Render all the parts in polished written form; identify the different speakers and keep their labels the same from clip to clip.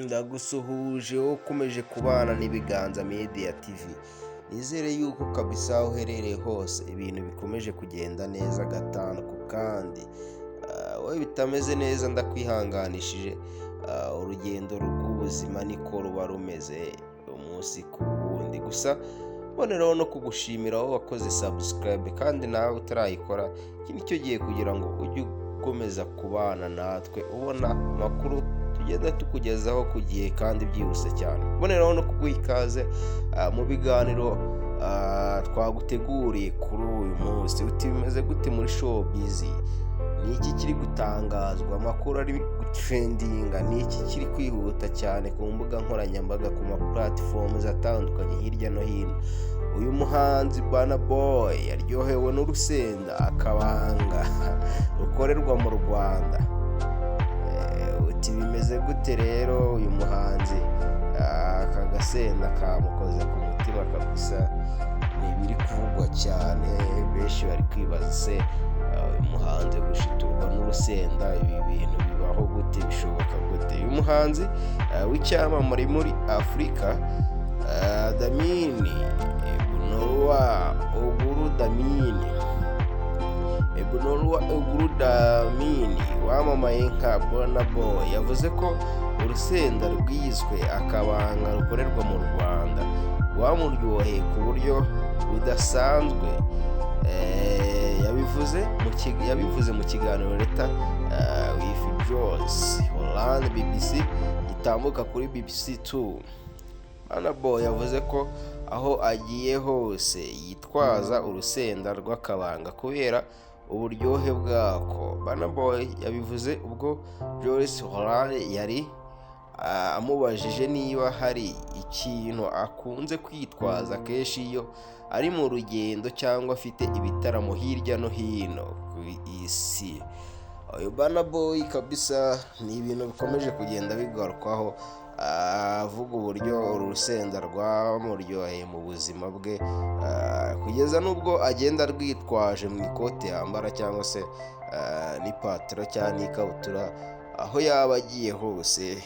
Speaker 1: Ndagusuhuje wowe ukomeje kubana n'Ibiganza Media TV. Nizere yuko kabisa aho uherereye hose ibintu bikomeje kugenda neza gatanu ku kandi. Wowe bitameze neza ndakwihanganishije. Urugendo rw'ubuzima niko ruba rumeze umunsi ku wundi. Gusa mboneraho no kugushimira wowe wakoze subscribe kandi nawe utarayikora. Iki ni cyo gihe kugira ngo ujye ukomeza kubana natwe ubona amakuru tugenda tukugezaho ku gihe kandi byihuse cyane. Mboneraho no kuguha ikaze mu biganiro twaguteguriye kuri uyu munsi. Uti bimeze gute muri showbiz? Ni iki kiri gutangazwa? Amakuru ari gutrendinga? Ni iki kiri kwihuta cyane ku mbuga nkoranyambaga, ku ma platforms atandukanye hirya no hino? Uyu muhanzi Burna Boy yaryohewe n'urusenda akabanga rukorerwa mu Rwanda. Uti bimeze gute rero uyu muhanzi? Aka gasenda kamukoze ku mutima kabisa, ni ibiri kuvugwa cyane. Benshi bari kwibaza se uyu muhanzi gushiturwa n'urusenda, ibi bintu bibaho gute, bishoboka gute? Uyu muhanzi w'icyamamare muri Afurika, Damini Ebnorwa Oguru Damini wamamaye nka Burna Boy yavuze ko urusenda rwiswe akabanga rukorerwa mu Rwanda rwamuryoheye ku buryo budasanzwe. Yabivuze mu kiganiro Leta with Joyce Holland BBC gitambuka kuri BBC 2. Burna Boy yavuze ko aho agiye hose yitwaza urusenda rw'akabanga kubera uburyohe bwako. Burna Boy yabivuze ubwo Joyce Holland yari amubajije niba hari ikintu akunze kwitwaza kenshi iyo ari mu rugendo cyangwa afite ibitaramo hirya no hino ku isi. Uyu Burna Boy kabisa ni ibintu bikomeje kugenda bigarukwaho, avuga uburyo uru rusenda rwamuryoheye mu buzima bwe, kugeza n'ubwo agenda rwitwaje mu ikote yambara cyangwa se n'ipataro cyangwa n'ikabutura aho yaba agiye hose.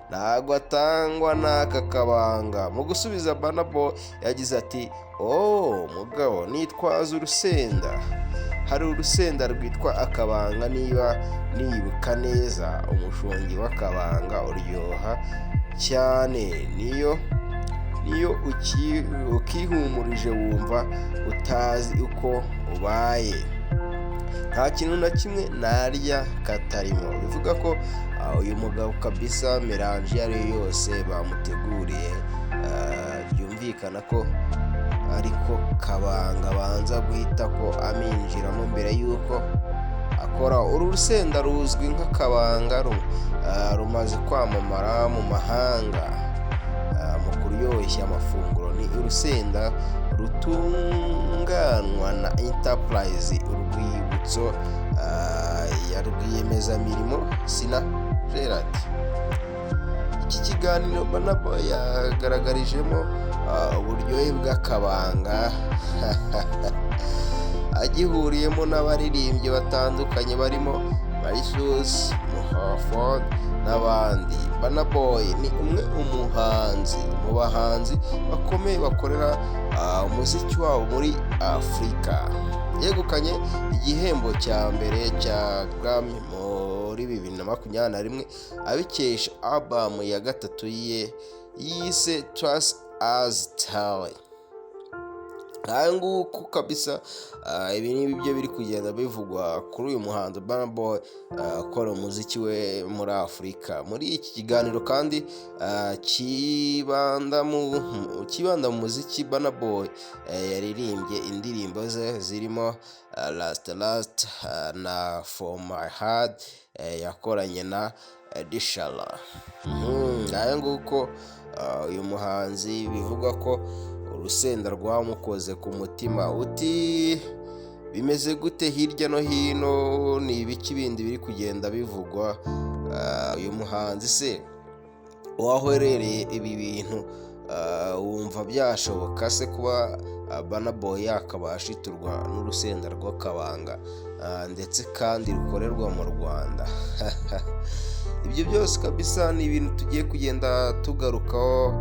Speaker 1: Ntago atangwa n'aka kabanga. Mu gusubiza Burna Boy yagize ati mugabo nitwaza urusenda, hari urusenda rwitwa akabanga, niba nibuka neza umushongi w'akabanga uryoha cyane, niyo ukihumurije wumva utazi uko ubaye, nta kintu na kimwe narya katarimo. Bivuga ko uyu mugabo kabisa melange iyo ari yo yose bamuteguriye, byumvikana ko ariko kabanga abanza guhita ko aminjiramo mbere y'uko akora. Uru rusenda ruzwi nk'akabanga, rumaze kwamamara mu mahanga mu kuryoshya amafunguro. Ni urusenda rutunganwa na Enterprise, urwibutso ya rwiyemezamirimo Sina Gerard. Iki kiganiro Burna Boy yagaragarijemo uburyohe bw'akabanga agihuriyemo n'abaririmbyi batandukanye barimo Mauritius, Muhaford n'abandi. Burna Boy ni umwe mu bahanzi bakomeye bakorera umuziki wabo muri Afurika. Yegukanye igihembo cya mbere cya Grammy muri 2021 abikesha album ya gatatu ye yise Trust As Tell. Nguko kabisa ibi ni byo biri kugenda bivugwa kuri uyu muhanzi Burna Boy ukora umuziki we muri Afurika. Muri iki kiganiro kandi kibanda mu muziki, Burna Boy yaririmbye indirimbo ze zirimo Last na For My Heart yakoranye na Dishala. Nguko uyu muhanzi bivugwa ko urusenda rwamukoze ku mutima. Uti bimeze gute hirya no hino? Ni ibiki bindi biri kugenda bivugwa? Uyu muhanzi se wahorereye ibi bintu, wumva byashoboka se kuba Burna Boy yakaba ashiturwa n'urusenda rw'akabanga? ndetse kandi rukorerwa mu Rwanda. Ibyo byose kabisa ni ibintu tugiye kugenda tugarukaho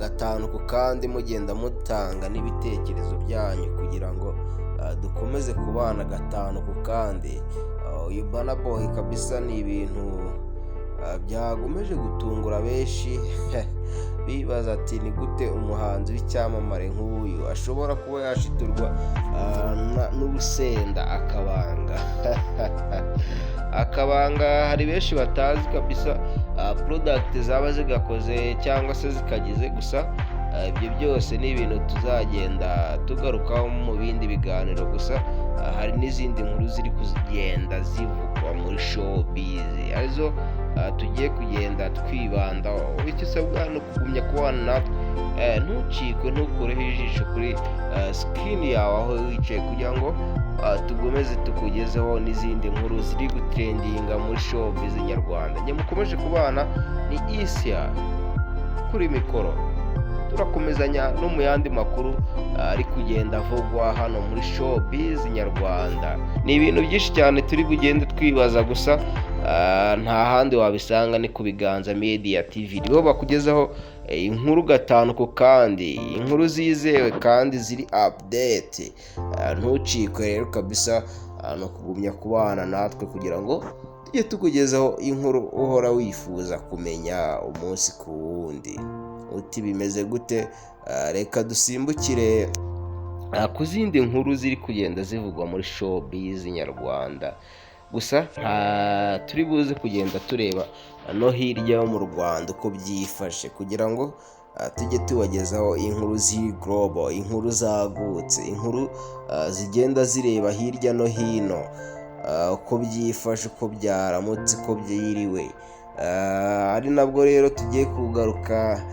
Speaker 1: gatanu ku kandi, mugenda mutanga n'ibitekerezo byanyu kugira ngo dukomeze kubana gatanu ku kandi. Uyu Burna Boy kabisa ni ibintu byagomeje gutungura benshi bibaza ati ni gute umuhanzi w'icyamamare nk'uyu ashobora kuba yashiturwa n'urusenda akabanga. Hari benshi batazi kabisa product zaba zigakoze cyangwa se zikagize, gusa ibyo byose ni ibintu tuzagenda tugarukaho mu bindi biganiro. Gusa hari n'izindi nkuru ziri kugenda zivugwa muri showbiz arizo tugiye kugenda twibandaho. Icyo usabwa ni ukugumya kubana natwe, ntucikwe, ntukureho ijisho kuri screen yawe aho wicaye, kugira ngo tugomeze tukugezeho n'izindi nkuru ziri gutrendinga muri showbiz nyarwanda. Njye mukomeje kubana ni Isya kuri mikoro, turakomezanya no mu yandi makuru ari kugenda avugwa hano muri showbiz nyarwanda. Ni ibintu byinshi cyane turi bugende twibaza, gusa nta handi wabisanga ni ku Biganza Media TV. Nibo bakugezaho inkuru gatanu ku kandi, inkuru zizewe kandi ziri update. Ntucikwe rero kabisa, no kugumya kubana natwe kugira ngo tujye tukugezaho inkuru uhora wifuza kumenya umunsi ku wundi. Uti bimeze gute? Reka dusimbukire ku zindi nkuru ziri kugenda zivugwa muri showbiz nyarwanda. Gusa turi buze kugenda tureba no hirya yo mu Rwanda uko byifashe, kugira ngo tujye tubagezaho inkuru ziri global, inkuru zagutse, inkuru zigenda zireba hirya no hino uko byifashe, uko byaramutse, uko byiriwe. Ari nabwo rero tugiye kugaruka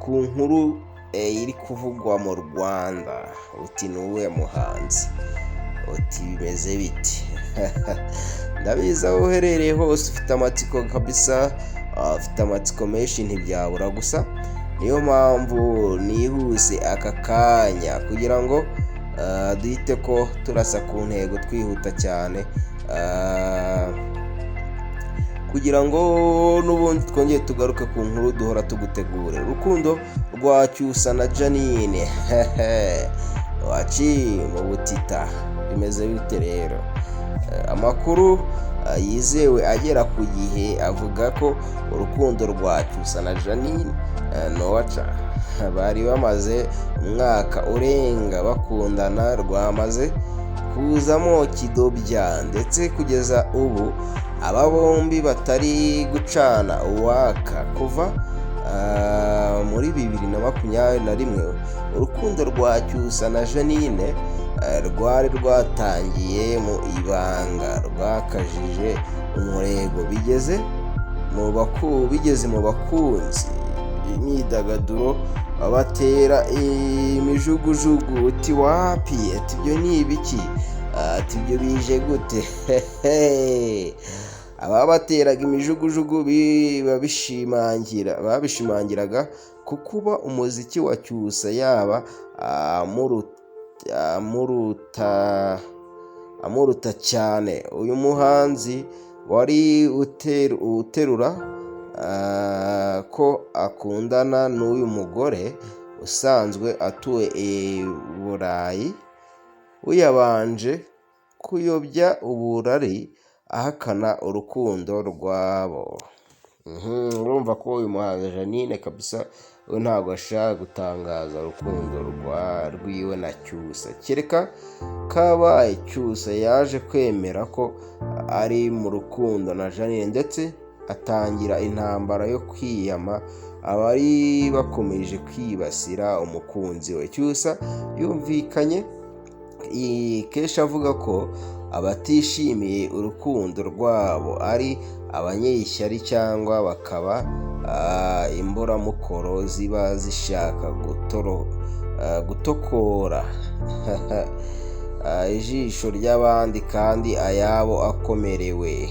Speaker 1: ku nkuru iri kuvugwa mu Rwanda. Uti ni uwuhe muhanzi? Uti bimeze biti? Ndabizi aho uherereye hose ufite amatsiko kabisa, ufite amatsiko menshi ntibyabura. Gusa niyo mpamvu nihuse aka kanya kugira ngo duhite ko turasa ku ntego twihuta cyane, kugira ngo n'ubundi twongere tugaruke ku nkuru duhora tugutegurira. Urukundo rwa Cyusa na Jeannine waci mu butita, bimeze bite rero? Amakuru yizewe agera ku gihe avuga ko urukundo rwa Cyusa na Jeannine Nowaca bari bamaze umwaka urenga bakundana, rwamaze kuzamo kidobya, ndetse kugeza ubu aba bombi batari gucana uwaka. Kuva muri 2021 urukundo rwa Cyusa na Jeannine rwari rwatangiye mu ibanga, rwakajije umurego, bigeze mu bakunzi imyidagaduro babatera imijugujugu. Uti wapi? Ati ibyo ni ibiki? Ati ibyo bije gute? Ababateraga imijugujugu babishimangiraga ku kuba umuziki wa Cyusa yaba amuruta cyane. Uyu muhanzi wari uterura ko akundana n'uyu mugore usanzwe atuye i Burayi, uyabanje kuyobya uburari ahakana urukundo rwabo. Urumva ko uyu muhanzi Jeannine kabisa we ntabwo ashaka gutangaza urukundo rwiwe na Cyusa, kereka kabaye Cyusa yaje kwemera ko ari mu rukundo na Jeannine, ndetse atangira intambara yo kwiyama abari bakomeje kwibasira umukunzi we. Cyusa yumvikanye kenshi avuga ko abatishimiye urukundo rwabo ari abanyeshyari cyangwa bakaba imburamukoro ziba zishaka gutokora ijisho ry'abandi kandi ayabo akomerewe.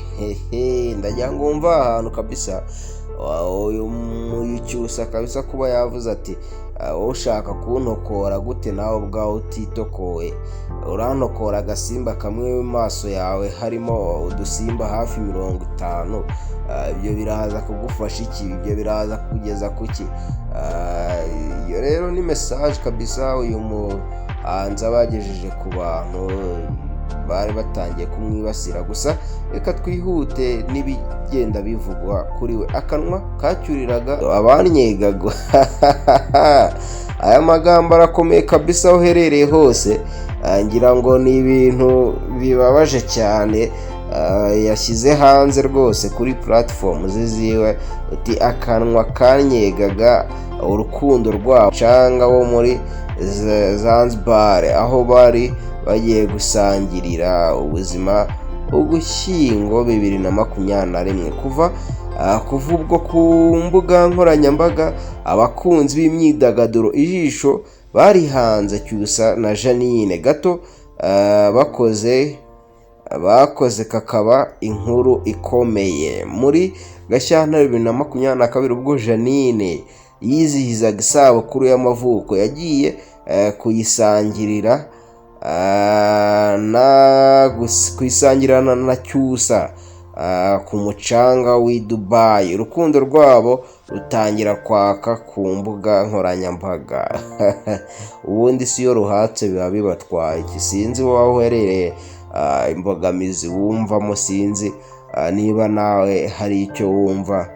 Speaker 1: Ndagira ngo umva ahantu kabisa uyu Cyusa kabisa kuba yavuze ati ushaka kuntokora gute nawe ubwawe utitokoye? Urantokora agasimba kamwe mu maso yawe harimo udusimba hafi 50. Ibyo biraza kugufasha iki? Ibyo biraza kugeza kuki? Iyo rero ni message kabisa uyu muhanzi abagejeje ku bantu bari batangiye kumwibasira. Gusa reka twihute n'ibigenda bivugwa kuri we. Akanwa kacyuriraga abanyegaga. Aya magambo arakomeye kabisa aho uherereye hose. Ngira ngo ni ibintu bibabaje cyane yashyize hanze rwose kuri platform ziwe. Uti akanwa kanyegaga urukundo rwabo canga wo muri Zanzibar aho bari bagiye gusangirira ubuzima Ugushyingo 2021. Kuva ubwo ku mbuga nkoranyambaga abakunzi b'imyidagaduro ijisho bari hanze Cyusa na Jeannine gato bakoze kakaba inkuru ikomeye muri Gashyantare 2022 ubwo Jeannine yizihizaga isabukuru y'amavuko yagiye kuyisangirira kuyisangirana na Cyusa ku mucanga w'i Dubai. Urukundo rwabo rutangira kwaka ku mbuga nkoranyambaga. Ubundi si yo ruhatse biba bibatwaye iki? Sinzi wowe uherereye imbogamizi wumvamo, sinzi niba nawe hari icyo wumva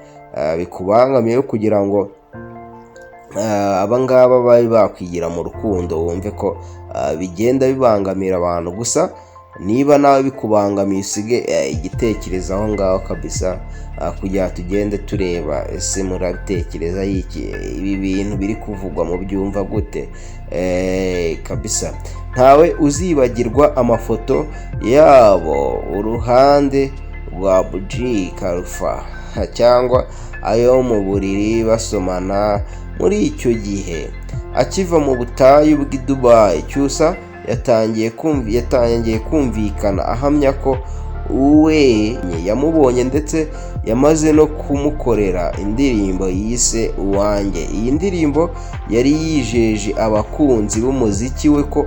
Speaker 1: bikubangamiye kugira ngo abangaba bari bakwigira mu rukundo wumve ko bigenda bibangamira abantu. Gusa niba nawe bikubangamiye usige igitekerezo aho ngaho kabisa, kugira tugende tureba ese murabitekereza iki, ibi bintu biri kuvugwa mu byumva gute kabisa. Ntawe uzibagirwa amafoto yabo uruhande rwa Burj Khalifa cyangwa ayo mu buriri basomana. Muri icyo gihe akiva mu butayu bw'i Dubai, Cyusa yatangiye kumvikana ahamya ko uwe yamubonye ndetse yamaze no kumukorera indirimbo yise Uwanjye. Iyi ndirimbo yari yijeje abakunzi b'umuziki we ko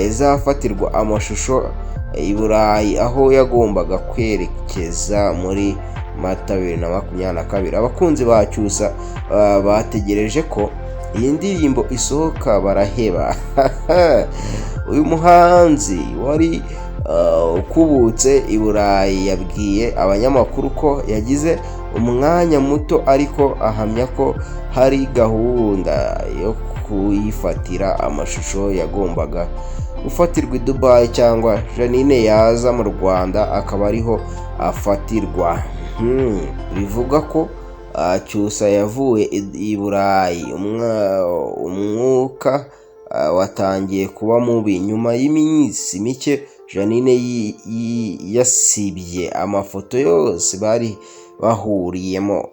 Speaker 1: izafatirwa amashusho i Burayi aho yagombaga kwerekeza muri Mata 2022. Abakunzi ba Cyusa bategereje ko iyi ndirimbo isohoka baraheba. Uyu muhanzi wari ukubutse i Burayi yabwiye abanyamakuru ko yagize umwanya muto, ariko ahamya ko hari gahunda yo kuyifatira amashusho yagombaga gufatirwa i Dubai cyangwa Jeannine yaza mu Rwanda akaba ariho afatirwa. Bivuga ko Cyusa yavuye i Burayi umwuka watangiye kuba mubi. Nyuma y'iminsi mike Jeannine yasibye amafoto yose bari bahuriyemo.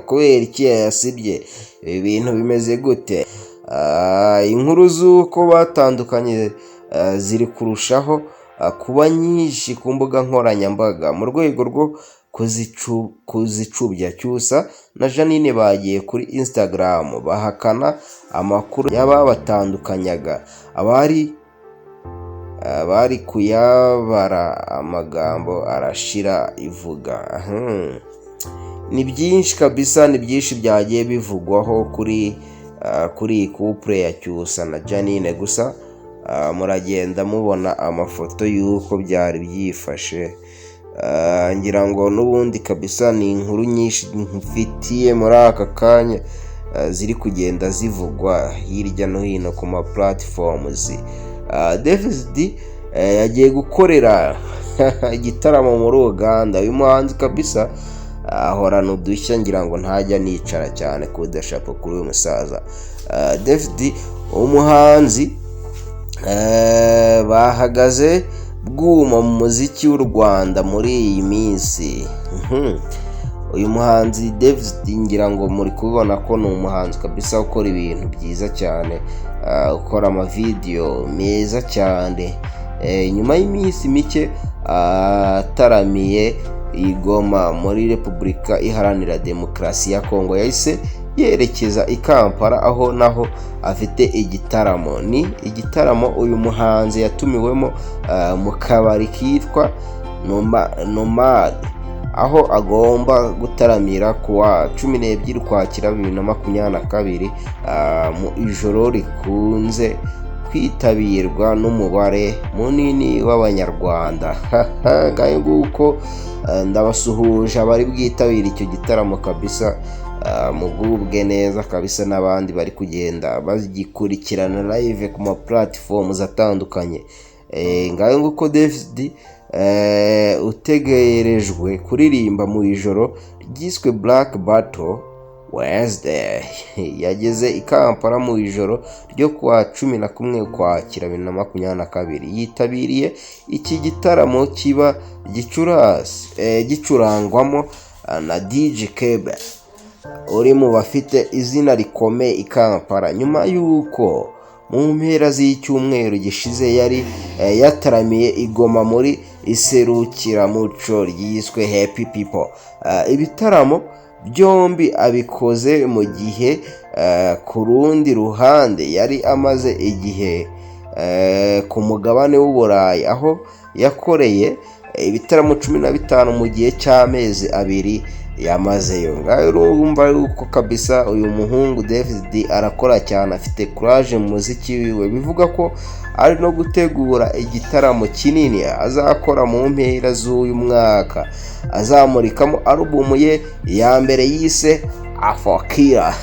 Speaker 1: Kubera iki yasibye? Ibi bintu bimeze gute? Inkuru z'uko batandukanye ziri kurushaho kuba nyinshi ku mbuga nkoranyambaga mu rwego rwo kuzicubya. Cyusa na Jeannine bagiye kuri Instagram bahakana amakuru y'ababatandukanyaga. Abari kuyabara amagambo arashira ivuga. Ni byinshi kabisa, ni byinshi byagiye bivugwaho kuri couple ya Cyusa na Jeannine. Gusa muragenda mubona amafoto y'uko byari byifashe. Ngira ngo n'ubundi kabisa ni inkuru nyinshi mfitiye muri aka kanya ziri kugenda zivugwa hirya no hino ku ma platforms. David yagiye gukorera igitaramo muri Uganda. Uyu muhanzi kabisa ahorana udushya, ngira ngo ntajya nicara cyane kudashapo kuri uyu musaza. David umuhanzi bahagaze bwuma mu muziki w'u Rwanda muri iyi minsi. Uyu muhanzi David ngira ngo muri kubibona ko ni umuhanzi kabisa ukora ibintu byiza cyane, ukora amavideo meza cyane. Nyuma y'iminsi mike ataramiye i Goma muri Repubulika Iharanira Demokarasi ya Kongo, yahise yerekeza i Kampala aho naho afite igitaramo. Ni igitaramo uyu muhanzi yatumiwemo mu kabari kitwa Nomad, aho agomba gutaramira kuwa 12 Ukwakira 2022 mu ijoro rikunze kwitabirwa n'umubare munini w'abanyarwanda. Ngayo nguko ndabasuhuje abari bwitabira icyo gitaramo kabisa, mugubwe neza kabisa, n'abandi bari kugenda bagikurikirana live ku ma platforms atandukanye. Ngayo nguko David utegerejwe kuririmba mu ijoro ryiswe Black Battle Wednesday yageze i Kampala mu ijoro ryo kuwa 11 Ukwakira 2022. Yitabiriye iki gitaramo kiba gicurangwamo na DJ Kebe uri mu bafite izina rikomeye i Kampala, nyuma y'uko mu mpera z'icyumweru gishize yari yataramiye igoma muri iserukiramuco ryiswe Happy People. Ibitaramo byombi abikoze mu gihe ku rundi ruhande yari amaze igihe ku mugabane w'Uburayi, aho yakoreye ibitaramo 15 mu gihe cy'amezi 2 yamazeyo. Ngaho urumva uko kabisa uyu muhungu David arakora cyane, afite courage mu muziki wiwe. Bivuga ko ari no gutegura igitaramo kinini azakora mu mpera z'uyu mwaka, azamurikamo album ye ya mbere yise Afokira.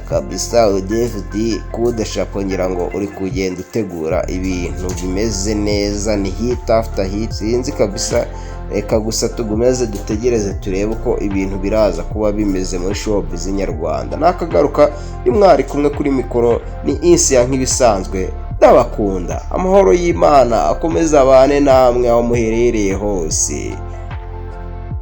Speaker 1: Kabisa David kudashaka ngira ngo uri kugenda utegura ibintu bimeze neza, ni hit after hit. Sinzi kabisa, reka gusa tugumeze dutegereze turebe uko ibintu biraza kuba bimeze muri showbiz nyarwanda. Nakagaruka y'umwari kumwe kuri mikoro ni Insia nk'ibisanzwe. Ndabakunda, amahoro y'Imana akomeza abane namwe aho muherereye hose.